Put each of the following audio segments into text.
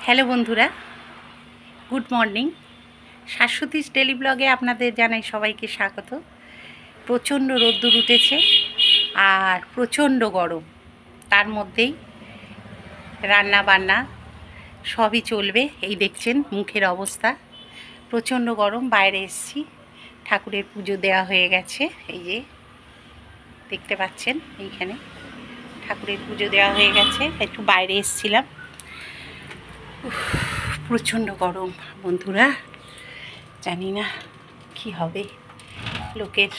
Hello বন্ধুরা, good morning. শাশ্বতীস daily ব্লগে আপনাদের জানাই সবাইকে স্বাগত। প্রচণ্ড রোদ্দুর উঠেছে আর প্রচণ্ড গরম, তার মধ্যেই রান্না বান্না সবই চলবে। এই দেখছেন মুখের অবস্থা, প্রচণ্ড গরম। বাইরে এসেছি, ঠাকুরের পুজো দেওয়া হয়ে গেছে। এই যে দেখতে পাচ্ছেন, এইখানে ঠাকুরের পুজো দেওয়া হয়ে গেছে। একটু বাইরে এসেছিলাম। প্রচণ্ড গরম বন্ধুরা, জানি না কি হবে। লোকের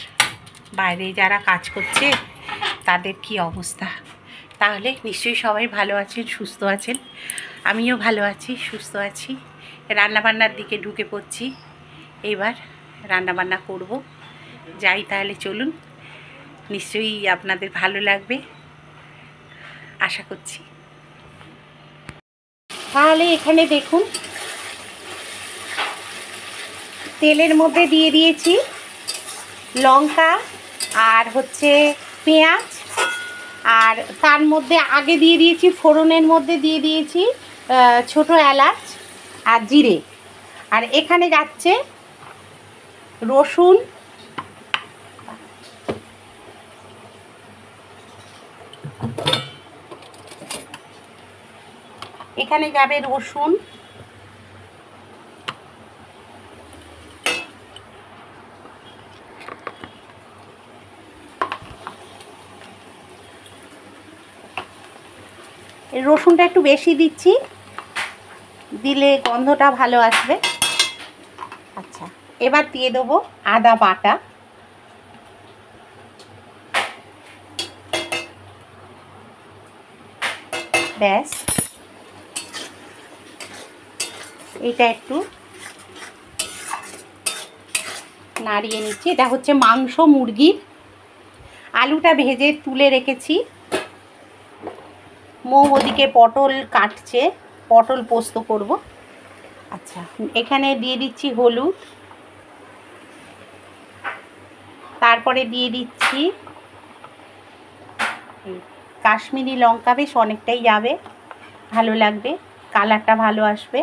বাইরে যারা কাজ করছে তাদের কি অবস্থা। তাহলে নিশ্চয়ই সবাই ভালো আছেন, সুস্থ আছেন। আমিও ভালো আছি, সুস্থ আছি। রান্নাবান্নার দিকে ঢুকে পড়ছি। এইবার রান্নাবান্না করব। যাই তাহলে, চলুন। নিশ্চয়ই আপনাদের ভালো লাগবে আশা করছি। তাহলে এখানে দেখুন, তেলের মধ্যে দিয়ে দিয়েছি লঙ্কা আর পেঁয়াজ, আর তার মধ্যে আগে দিয়ে দিয়েছি ফোড়নের মধ্যে দিয়ে দিয়েছি ছোট এলাচ আর জিরে। আর এখানে যাচ্ছে রসুন, এখানে যাবে রসুন, রসুনটা একটু বেশি দিচ্ছি, দিলে গন্ধটা ভালো আসবে। আচ্ছা, এবার দিয়ে দেবো আদা বাটা, ব্যাস। এটা একটু নাড়িয়ে নিচ্ছি। এটা হচ্ছে মাংস মুরগির। আলুটা ভেজে তুলে রেখেছি। মৌ ওদিকে পটল কাটছে, পটল পোস্ত করব। আচ্ছা, এখানে দিয়ে দিচ্ছি হলুদ, তারপরে দিয়ে দিচ্ছি কাশ্মীরি লঙ্কা, বেশ অনেকটাই যাবে, ভালো লাগবে, কালারটা ভালো আসবে।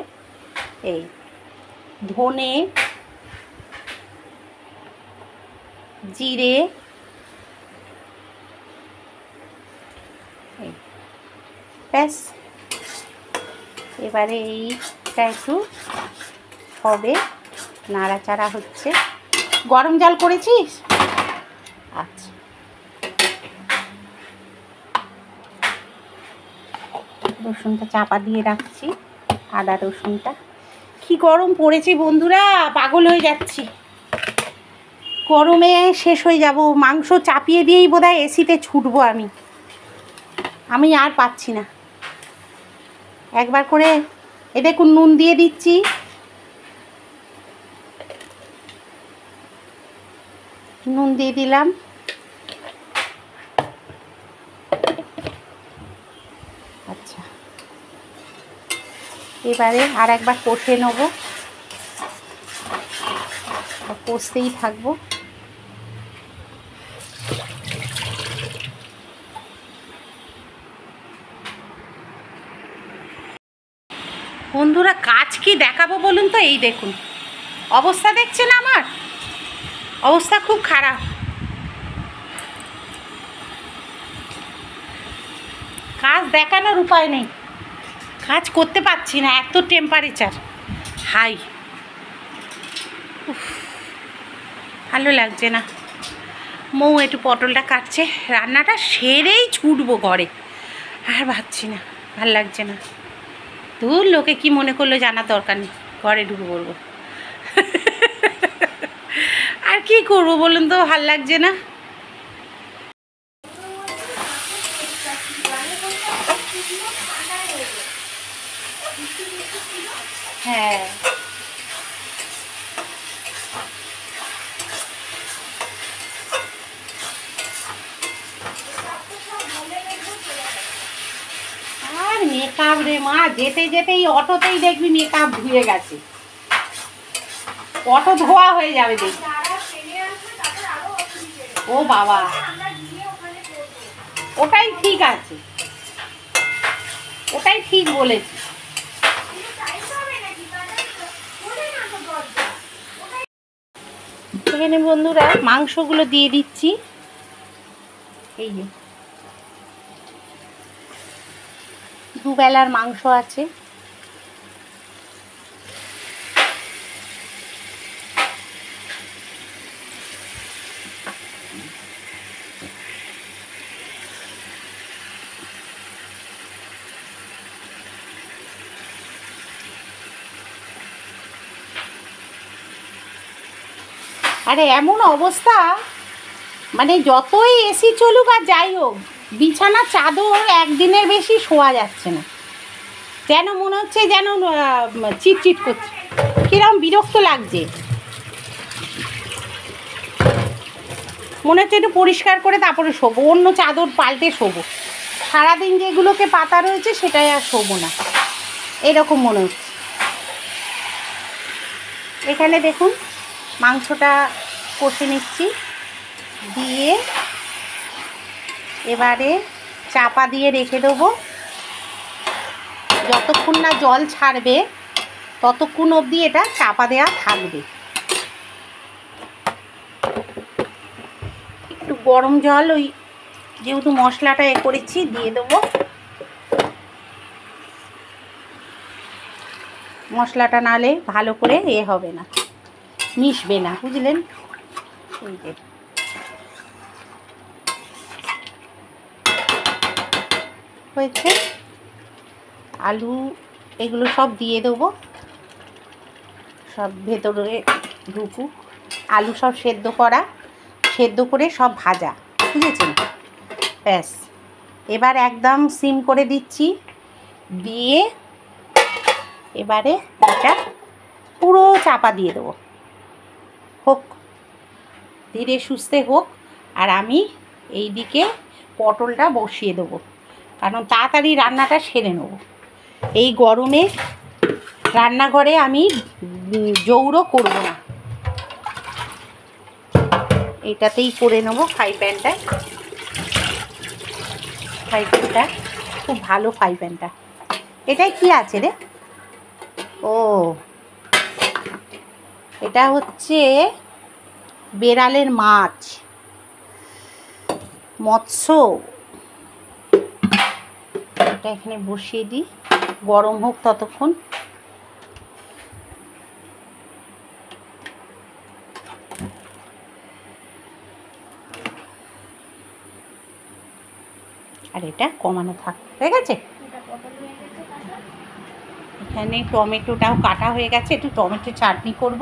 এই ধনে, জিরে, ব্যাস। এবারে এইটা একটু হবে, নাড়াচাড়া হচ্ছে। গরম জল করেছিস? আচ্ছা, রসুনটা চাপা দিয়ে রাখছি। আদা রসুনটা, কি গরম পড়েছে বন্ধুরা, পাগল হয়ে যাচ্ছি, গরমে শেষ হয়ে যাব। মাংস চাপিয়ে দিয়েই বোধহয় এসিতে ছুটবো আমি আর পাচ্ছি না। একবার করে এ দেখুন, নুন দিয়ে দিচ্ছি, নুন দিয়ে দিলাম। আচ্ছা, এবারে আর একবার কষে নেবো, কষতেই থাকবো। বন্ধুরা, কাজ কি দেখাবো বলুন তো? এই দেখুন অবস্থা, দেখছেন আমার অবস্থা খুব খারাপ। কাজ দেখানোর উপায় নেই, কাজ করতে পারছি না, এত টেম্পারেচার হাই। ভালো লাগছে না। মৌ একটু পটলটা কাটছে, রান্নাটা সেরেই ছুটবো ঘরে, আর ভাবছি না, ভাল লাগছে না। দূর, লোকে কি মনে করলো জানার দরকার নেই, ঘরে ঢুকে পড়বো। আর কি করবো বলুন তো, ভাল লাগছে না। হ্যাঁ, আর মেকআপ রে মা, যেতে যেতেই অটোতেই দেখবি মেকআপ ধুয়ে গেছে, অটো ধোয়া হয়ে যাবে দেখবি। ও বাবা, ওটাই ঠিক আছে, ওটাই ঠিক বলেছি। এখানে বন্ধুরা মাংসগুলো দিয়ে দিচ্ছি। এই যে দুবেলার মাংস আছে। আরে এমন অবস্থা, মানে যতই এসি চলুক আর যাই হোক, বিছানা চাদর একদিনের বেশি শোয়া যাচ্ছে না। যেন মনে হচ্ছে যেন চিটচিট করছে, কিরম বিরক্ত লাগছে। মনে হচ্ছে একটু পরিষ্কার করে তারপরে শোবো, অন্য চাদর পাল্টে শোবো। সারাদিন যেগুলোকে পাতা রয়েছে সেটাই আর শোবো না, এরকম মনে হচ্ছে। এখানে দেখুন মাংসটা কষে নিচ্ছি, দিয়ে এবারে চাপা দিয়ে রেখে দেবো। যতক্ষণ না জল ছাড়বে ততক্ষণ অবধি এটা চাপা দেওয়া থাকবে। একটু গরম জল, ওই যেহেতু মশলাটা করেছি দিয়ে দেবো। মশলাটা নালে ভালো করে হবে না, মিশবে না, বুঝলেন? এই যে হয়েছে, আলু এগুলো সব দিয়ে দেবো, সব ভেতরে ঢুকুক। আলু সব সেদ্ধ করে সব ভাজা, বুঝেছেন? ব্যাস, এবার একদম সিম করে দিচ্ছি, দিয়ে এবারে এটা পুরো চাপা দিয়ে দেবো। হোক, ধীরে সুস্থে হোক। আর আমি এই দিকে পটলটা বসিয়ে দেবো, কারণ তাড়াতাড়ি রান্নাটা সেরে নেব। এই গরমে রান্নাঘরে আমি জৌড়ো করব না, এটাতেই করে নেবো। ফ্রাই প্যানটা খুব ভালো, ফ্রাই প্যানটা। এটাই কি আছে রে? ও, এটা হচ্ছে বেড়ালের মাছ, মৎস্য। এটা এখানে বসিয়ে দিই, গরম হোক ততক্ষণ। আর এটা কমানো থাক, হয়ে গেছে। এখানে টমেটোটাও কাটা হয়ে গেছে, একটু টমেটো চাটনি করব।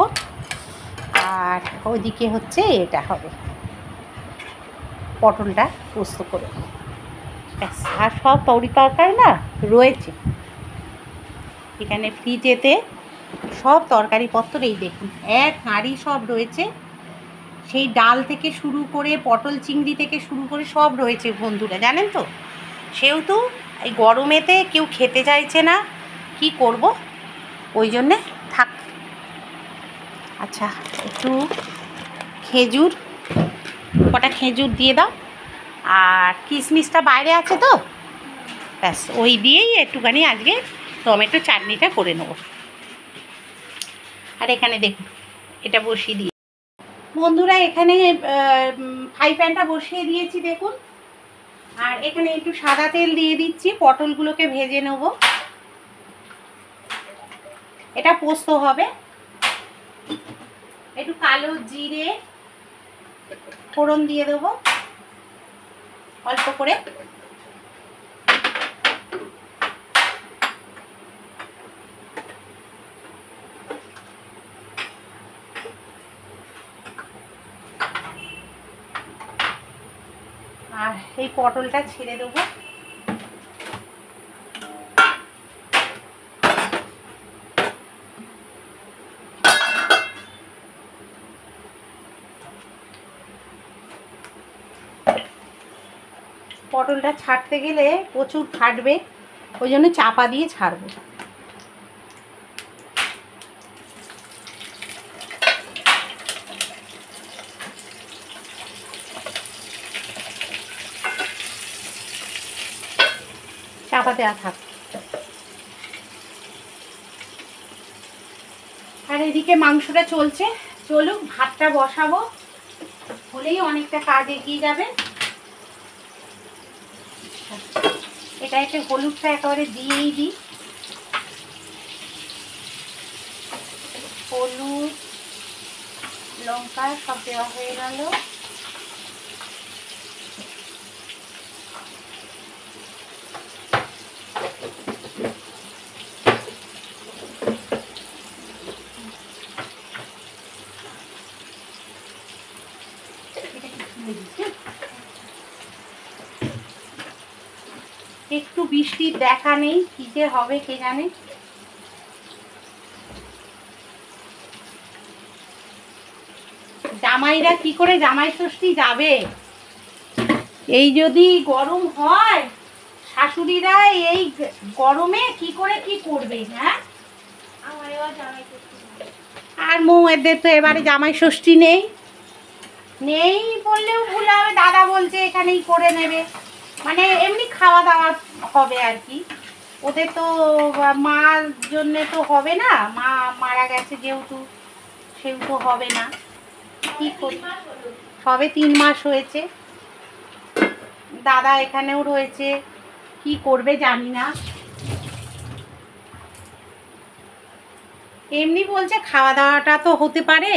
আর ওইদিকে হচ্ছে এটা হবে, পটলটা পোস্ত করে। ব্যাস, আর সব তরকারি না রয়েছে এখানে ফ্রিজেতে, সব তরকারিপত্র এই দেখুন এক হাঁড়ি সব রয়েছে। সেই ডাল থেকে শুরু করে পটল চিংড়ি থেকে শুরু করে সব রয়েছে বন্ধুরা, জানেন তো। সেহেতু এই গরমেতে কেউ খেতে চাইছে না, কি করব, ওই জন্যে থাক। আচ্ছা, একটু খেজুর, কটা খেজুর দিয়ে দাও। আর কিশমিশটা বাইরে আছে তো, ব্যাস ওই দিয়েই একটুখানি আজকে টমেটো চাটনিটা করে নেব। আর এখানে দেখুন এটা বসিয়ে দিই বন্ধুরা, এখানে ফ্রাই প্যানটা বসিয়ে দিয়েছি দেখুন। আর এখানে একটু সাদা তেল দিয়ে দিচ্ছি, পটলগুলোকে ভেজে নেব। এটা পোস্ত হবে। একটু কালো জিরে ফোড়ন দিয়ে দেবো অল্প করে। আর এই পটলটা ছেড়ে দেবো। পটলটা ছাড়তে গেলে প্রচুর ফাটবে, ওই জন্য চাপা দিয়ে ছাড়বো। চাপা দেওয়া থাক। আর এদিকে মাংসটা চলছে, চলুক ভাতটা বসাবো, হলেই অনেকটা কাজ এগিয়ে যাবে। এটা একটু হলুদটা একেবারে দিয়েই দিই। হলুদ লঙ্কা সব দেওয়া হয়ে গেল। একটু বৃষ্টির দেখা নেই, কি যে হবে কে জানে। জামাইরা কি করে জামাই ষষ্ঠী যাবে? এই যদি গরম হয়, শাশুড়িরা এই গরমে কি করে কি করবে? হ্যাঁ, আর মৌয়েদের তো এবারে জামাই ষষ্ঠী নেই, নেই বললেও ভুল হবে। দাদা বলছে এখানেই করে নেবে, মানে এমনি খাওয়া দাওয়া হবে আর কি। ওদের তো মার জন্যে তো হবে না, মা মারা গেছে যেহেতু, সেহেতু হবে না। কি করি, সবে 3 মাস হয়েছে, দাদা এখানেও রয়েছে, কি করবে জানি না। এমনি বলছে খাওয়া দাওয়াটা তো হতে পারে,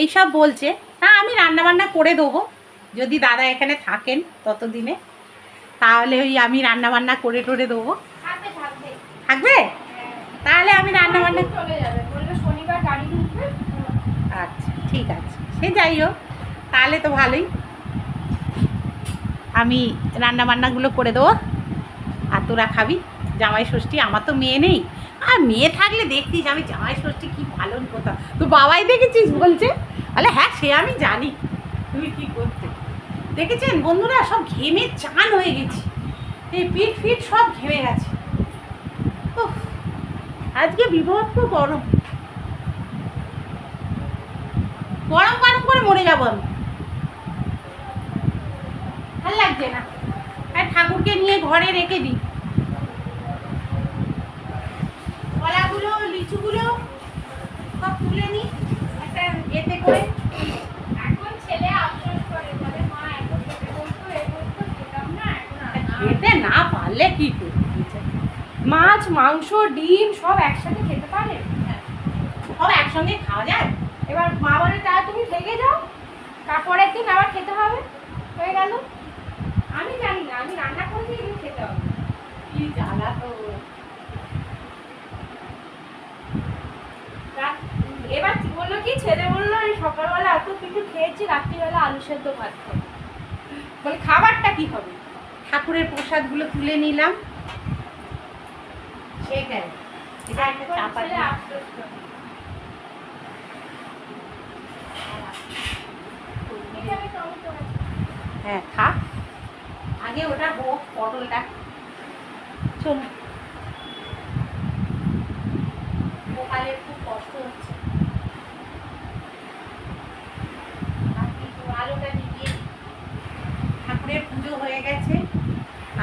এইসব বলছে। হ্যাঁ, আমি রান্নাবান্না করে দেবো যদি দাদা এখানে থাকেন ততদিনে, তাহলে ওই আমি রান্নাবান্না করে টোরে দেবো। থাকবে? তাহলে আমি রান্নাবান্না চলে যাবে, বলবে শনিবার গাড়ি ঢুকবে। আচ্ছা ঠিক আছে, সে যাই হোক, তাহলে তো ভালোই। আমি রান্নাবান্নাগুলো করে দেবো আর তোরা খাবি। জামাই ষষ্ঠী, আমার তো মেয়ে নেই, আর মেয়ে থাকলে দেখতিস আমি জামাই ষষ্ঠী কী পালন করতাম। তো বাবাই দেখেছিস বলছে, বলে হ্যাঁ সে আমি জানি তুমি কী করতে। দেখেছেন বন্ধুরা, সব ঘেমে চান হয়ে গেছি, এই পিঠ ফিট সব ঘেমে গেছে। আজকে বিভৎস গরম, গরম গরম করে মরে যাবো আমি, ভাল লাগছে না। আর ঠাকুরকে নিয়ে ঘরে রেখে দিই, কলাগুলো লিচুগুলো সব তুলে নিই একটা এতে করে। এখন ছেলে আফসোস করে, বলে মা এত খেতে বলতো এ বলতো খেতাম না, এখন খেতে না পারলে কি করবে? মাছ মাংস ডিম সব একসাথে খেতে পারে? সব একসঙ্গে খাওয়া যায়? এবার মা বলে তা তুমি থেকে যাও, তারপরের দিন আবার খেতে হবে, হয়ে গেল। আমি জানি না, আমি রান্না করেছি, এগুলো খেতে হবে। কি জ্বালা তো। এবার বললো কি, ছেলে বললো এই সকালবেলা এত কিছু খেয়েছি, রাত্রিবেলা আলু সেদ্ধ ভাত খাই। বলে খাবারটা কি হবে? ঠাকুরের প্রসাদগুলো তুলে নিলাম, সেটাই। এটা একটা চাপা হ্যাঁ থাক, আগে ওটা হোক পটলটা। চলুন, সকালে খুব কষ্ট হচ্ছে। আলোটা নিভিয়ে, ঠাকুরের পুজো হয়ে গেছে,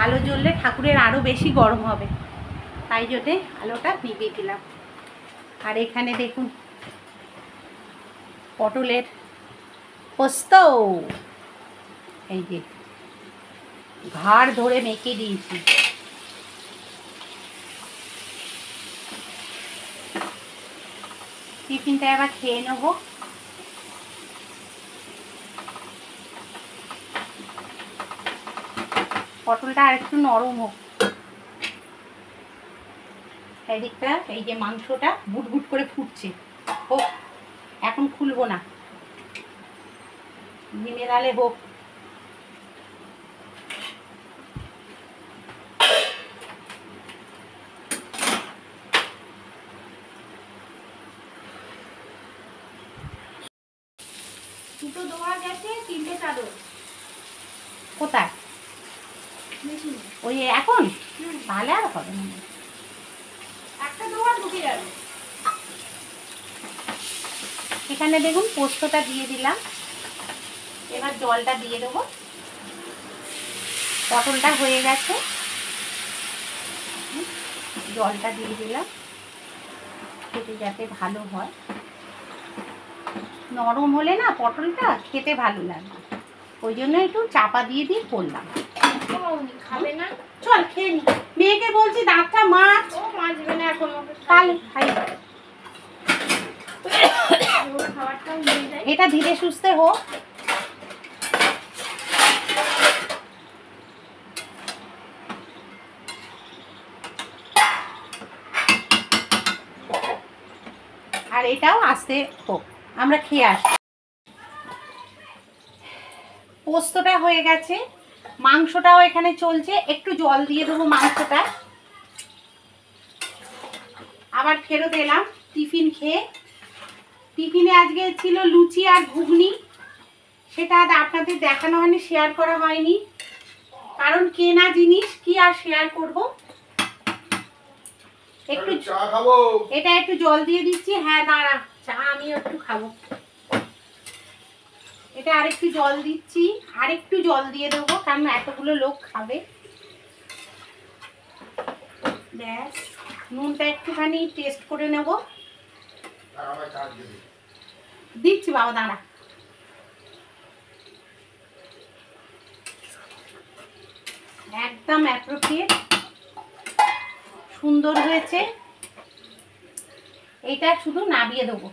আলো জ্বললে ঠাকুরের আরও বেশি গরম হবে, তাই জন্যে আলোটা নিভিয়ে দিলাম। আর এখানে দেখুন পটলের পোস্ত, এই যে ঘাড় ধরে মেখে দিয়েছি। টিফিনটা এবার খেয়ে নেব। পটলটা আর একটু নরম হোক। এদিকটা এই যে মাংসটা বুটবুট করে ফুটছে, হোক, এখন খুলবো না, ডিমে ডালে হোক। দুটো দোয়া গেছে, 3টে চাদর কোথায়? ওই এখন তাহলে আর হবে না, একটা দোয়া ঢুকে যাবে। এখানে দেখুন পোস্তটা দিয়ে দিলাম, এবার জলটা দিয়ে দেবো। পটলটা হয়ে গেছে, জলটা দিয়ে দিলাম, খেতে যাতে ভালো হয়। নরম হলে না পটলটা খেতে ভালো লাগে, ওই জন্য একটু চাপা দিয়ে দিয়ে করলাম। খাবে না? চল খেয়ে নি। মেয়েকে বলছি দাঁতটা মাছ। ও মাজবে না এখন, তাহলে খাই। খাবারটাও নিয়ে যায়। এটা ধীরে সুস্থে হোক। আর এটাও আস্তে হোক, আমরা খেয়ে আসি। পোস্তটা হয়ে গেছে, মাংসটাও এখানে চলছে। একটু জল দিয়ে দেবো মাংসটা। আবার ফেরত এলাম টিফিন খেয়ে। টিফিনে আজকে ছিল লুচি আর ঘুগনি, সেটা আপনাদের দেখানো হয়নি, শেয়ার করা হয়নি, কারণ কেনা জিনিস কি আর শেয়ার করব। একটু চা খাবো, এটা একটু জল দিয়ে দিচ্ছি। হ্যাঁ দাঁড়া, চা আমিও একটু খাবো। এটা আরেকটু জল দিচ্ছি, আরেকটু জল দিয়ে দেবো, কারণ এতগুলো লোক খাবে। ব্যাস, নুনটা একটুখানি টেস্ট করে নেব। দিচ্ছি বাবা, দাঁড়া। একদম অ্যাপ্রোপ্রিয়েট, সুন্দর হয়েছে। এটা শুধু নামিয়ে দেবো।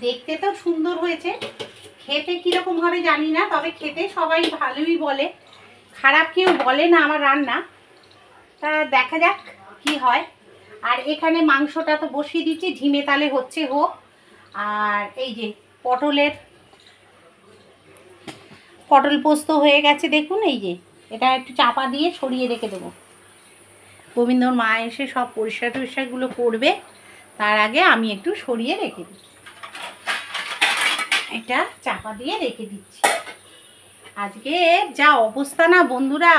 দেখতে তো সুন্দর হয়েছে, খেতে কিরকম হবে জানি না, তবে খেতে সবাই ভালোই বলে, খারাপ কেউ বলে না আমার রান্না। তা দেখা যাক কি হয়। আর এখানে মাংসটা তো বসিয়ে দিচ্ছি, ঝিমে তালে হচ্ছে হোক। আর এই যে পটল পোস্ত হয়ে গেছে দেখুন। এই যে এটা একটু চাপা দিয়ে সরিয়ে রেখে দেবো। গোবিন্দর মা এসে সব পরিষ্কার টরিষ্কারগুলো করবে, তার আগে আমি একটু সরিয়ে রেখে দিই। এটা চাপা দিয়ে রেখে দিচ্ছি। আজকে যা অবস্থা না বন্ধুরা,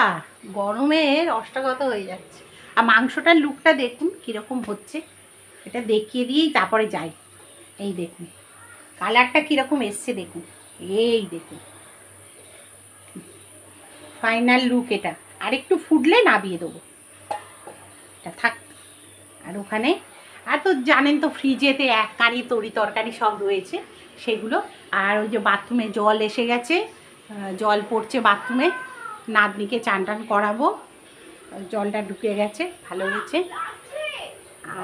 গরমের অষ্টাগত হয়ে যাচ্ছে। আর মাংসটার লুকটা দেখুন কীরকম হচ্ছে, এটা দেখিয়ে দিয়েই তারপরে যাই। এই দেখুন কালারটা কীরকম এসছে দেখুন, এই দেখুন ফাইনাল লুক এটা। আর একটু ফুটলে নামিয়ে দেবো, এটা থাক। আর ওখানে আর তো জানেন তো ফ্রিজেতে এক কারি তরকারি সব রয়েছে সেগুলো। আর ওই যে বাথরুমে জল এসে গেছে, জল পড়ছে বাথরুমে, নাতনিকে চান টান করাবো, জলটা ঢুকে গেছে, ভালো হয়েছে।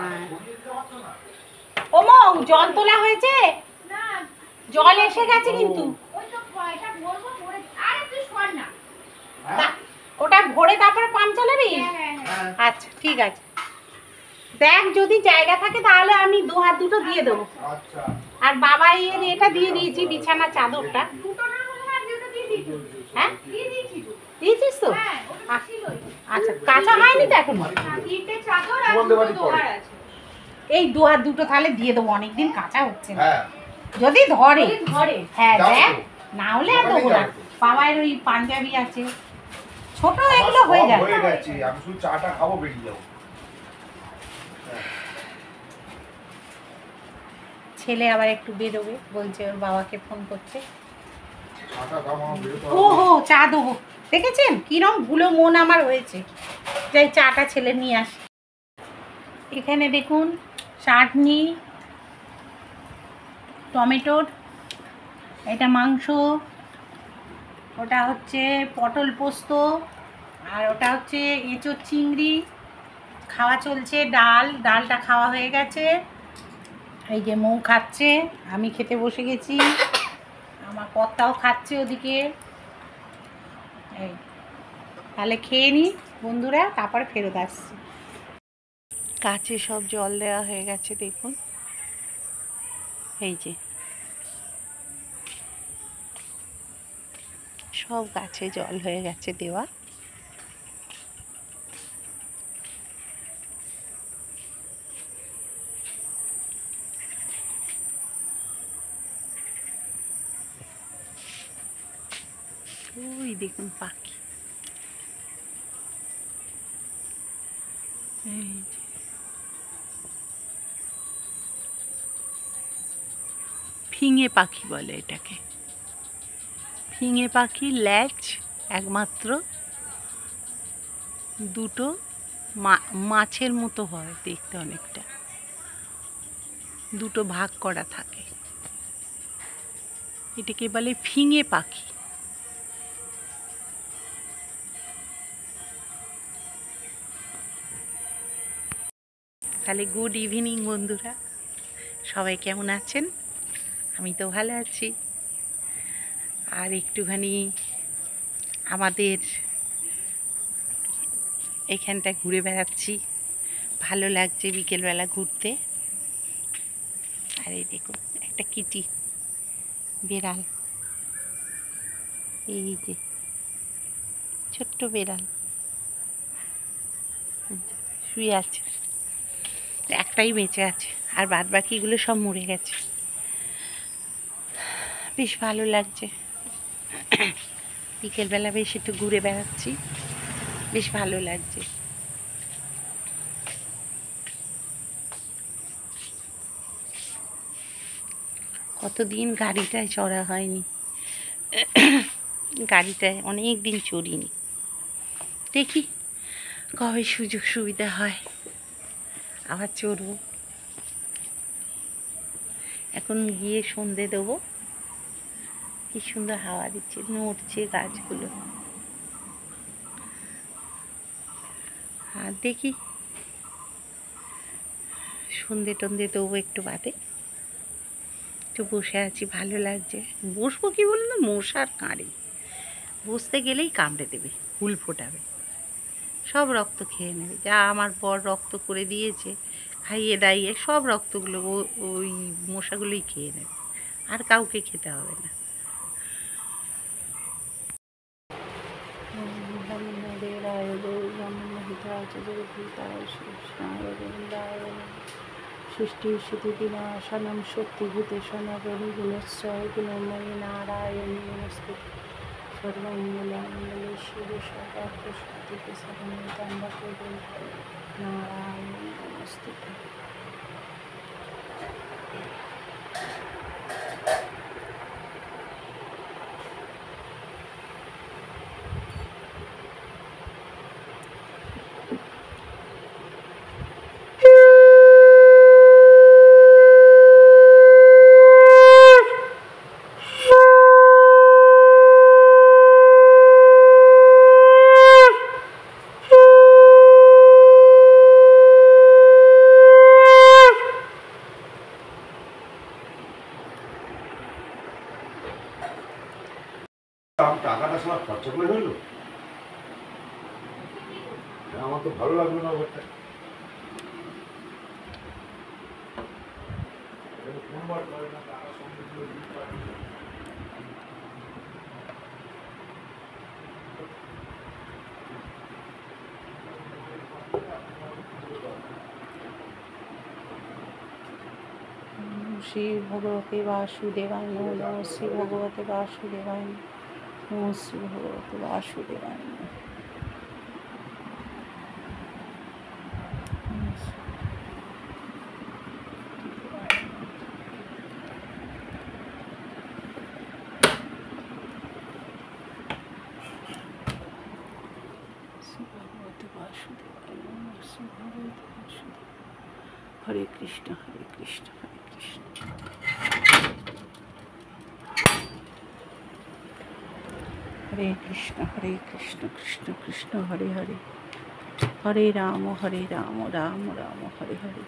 আর ওমো জল তোলা হয়েছে, জল এসে গেছে কিন্তু ওটা ভরে তারপরে পাম্প চালাবি। আচ্ছা ঠিক আছে, দেখ যদি জায়গা থাকে তাহলে আমি দু হাত দুটো দিয়ে দেবো। আর বাবা এটা দিয়ে দিয়েছি, বিছানার চাদরটা। হ্যাঁ দিয়েছিস তো? আচ্ছা কাঁচা হয়নি তো এখন। এই দু হাত দুটো তাহলে দিয়ে দেবো, অনেকদিন কাঁচা হচ্ছে না, যদি ধরে। হ্যাঁ দেখ, না হলে আর দেবো না। বাবার ওই পাঞ্জাবি আছে, ছোট এগুলো হয়ে যাবে। আমি শুধু চাটা খাবো, বেরিয়ে যাবো। ছেলে আবার একটু বেরোবে বলছে, ওর বাবাকে ফোন করছে। ও হো চা দেবো, দেখেছেন কিরম ভুলো মন আমার হয়েছে। যাই চাটা ছেলে নিয়ে আসি। এখানে দেখুন চাটনি, টমেটোর, এটা মাংস, ওটা হচ্ছে পটল পোস্ত, আর ওটা হচ্ছে এঁচোড় চিংড়ি খাওয়া চলছে। ডালটা খাওয়া হয়ে গেছে। এই যে মৌ খাচ্ছে, আমি খেতে বসে গেছি, আমার কর্তাও খাচ্ছে ওদিকে। এই তাহলে খেয়ে নিই বন্ধুরা, তারপরে ফেরত আসছি। কাছে সব জল দেওয়া হয়ে গেছে দেখুন, এই যে সব গাছে জল হয়ে গেছে দেওয়া। ওই দেখুন পাখি, এই যে ফিঙে পাখি বলে এটাকে। ফিঙে পাখি ল্যাজ একমাত্র দুটো, মাছের মতো হয় দেখতে, অনেকটা দুটো ভাগ করা থাকে। এটাকে বলে ফিঙে পাখি। তাহলে গুড ইভিনিং বন্ধুরা, সবাই কেমন আছেন? আমি তো ভালো আছি। আর একটুখানি আমাদের এখানটা ঘুরে বেড়াচ্ছি, ভালো লাগছে বিকেলবেলা ঘুরতে। আর এই দেখুন একটা কিটি বেড়াল, এই যে ছোট্ট বেড়াল শুয়ে আছে, একটাই বেঁচে আছে, আর বাদ বাকিগুলো সব মরে গেছে। বেশ ভালো লাগছে, বিকেলবেলা বেশ একটু ঘুরে বেড়াচ্ছি, বেশ ভালো লাগছে। কতদিন গাড়িটায় চড়া হয়নি, গাড়িটায় অনেক দিন চড়িনি। দেখি কবে সুযোগ সুবিধা হয় আবার চড়বো। এখন গিয়ে সন্ধে দেবো। কি সুন্দর হাওয়া দিচ্ছে, নড়ছে গাছগুলো। আর দেখি সন্ধে টন্ধে দেবো একটু বাদে। একটু বসে আছি, ভালো লাগছে। বসবো কি বলুন না, মশার কাঁড়ে বসতে গেলেই কামড়ে দেবে, হুল ফোটাবে, সব রক্ত খেয়ে নেবে। যা আমার বর রক্ত করে দিয়েছে খাইয়ে দাইয়ে, সব রক্তগুলো ওই মশাগুলোই খেয়ে নেবে, আর কাউকে খেতে হবে না। সৃষ্টি বিনাশনম শক্তিভূতেশন গুণশ্রয় গুণময়ী নারায়ণী নমস্তে। সর্বমঙ্গলে শিব সর্বার্থ শক্তিকে সর্বদাম্বা নারায়ণী নমস্তে। টাকাটা সব খরচা করে হইলো, আমার তো ভালো লাগলো না ব্যাপারটা। শ্রী ভগবতে বাসুদেবায় নমঃ। নমঃ শ্রী ভগবতে বাসুদেবায় নমঃ। নমঃ শ্রী ভগবতে বাসুদেবায় নমঃ। হরে কৃষ্ণ হরে কৃষ্ণ হরে কৃষ্ণ। হরে কৃষ্ণ হরে কৃষ্ণ কৃষ্ণ কৃষ্ণ হরে হরে। হরে রাম রাম রাম হরে হরে।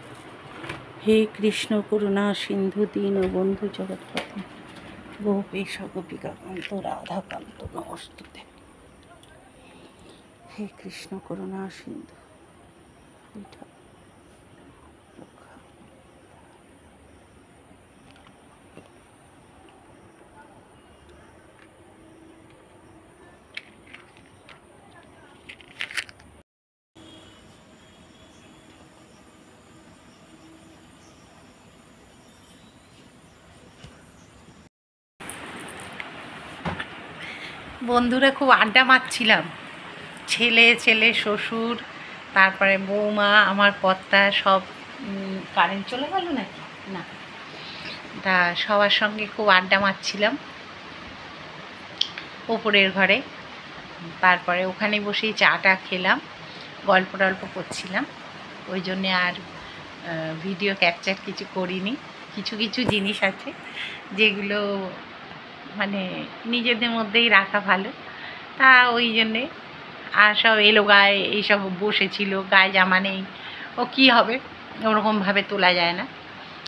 হে কৃষ্ণ করুণা সিন্ধু দীন বন্ধু জগৎপতে গোপেশ গোপিকা কান্ত রাধাকান্ত নমস্তুতে। হে কৃষ্ণ করুণা সিন্ধু। বন্ধুরা খুব আড্ডা মারছিলাম, ছেলে শ্বশুর তারপরে বৌমা আমার কর্তা সব কারেন্ট চলে গেল নাকি না, তা সবার সঙ্গে খুব আড্ডা মারছিলাম ওপরের ঘরে। তারপরে ওখানে বসেই চাটা খেলাম, গল্প টল্প করছিলাম। ওই জন্যে আর ভিডিও ক্যাপচার কিছু করিনি। কিছু কিছু জিনিস আছে যেগুলো মানে নিজেদের মধ্যেই রাখা ভালো, তা ওই জন্যে। আর সব এলো গায়ে এইসব বসেছিল, গায়ে জামা নেই, ও কী হবে, ওরকমভাবে তোলা যায় না,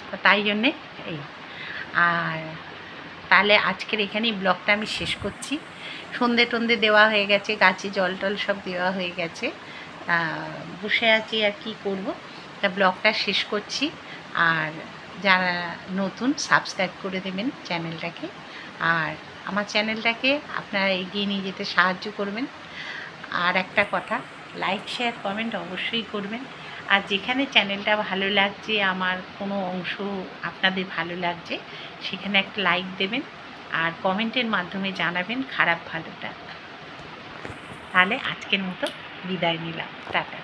তো তাই জন্যে এই। আর তাহলে আজকের এখানেই ব্লগটা আমি শেষ করছি। সন্ধে টন্ধে দেওয়া হয়ে গেছে, গাছে জল টল সব দেওয়া হয়ে গেছে, বসে আছি আর কি করব। তা ব্লগটা শেষ করছি। আর যারা নতুন সাবস্ক্রাইব করে দেবেন চ্যানেলটাকে, আর আমার চ্যানেলটাকে আপনারা এগিয়ে নিয়ে যেতে সাহায্য করবেন। আর একটা কথা, লাইক শেয়ার কমেন্ট অবশ্যই করবেন। আর যেখানে চ্যানেলটা ভালো লাগছে, আমার কোনো অংশ আপনাদের ভালো লাগছে, সেখানে একটা লাইক দেবেন আর কমেন্টের মাধ্যমে জানাবেন খারাপ ভালোটা। তাহলে আজকের মতো বিদায় নিলাম, টাটা।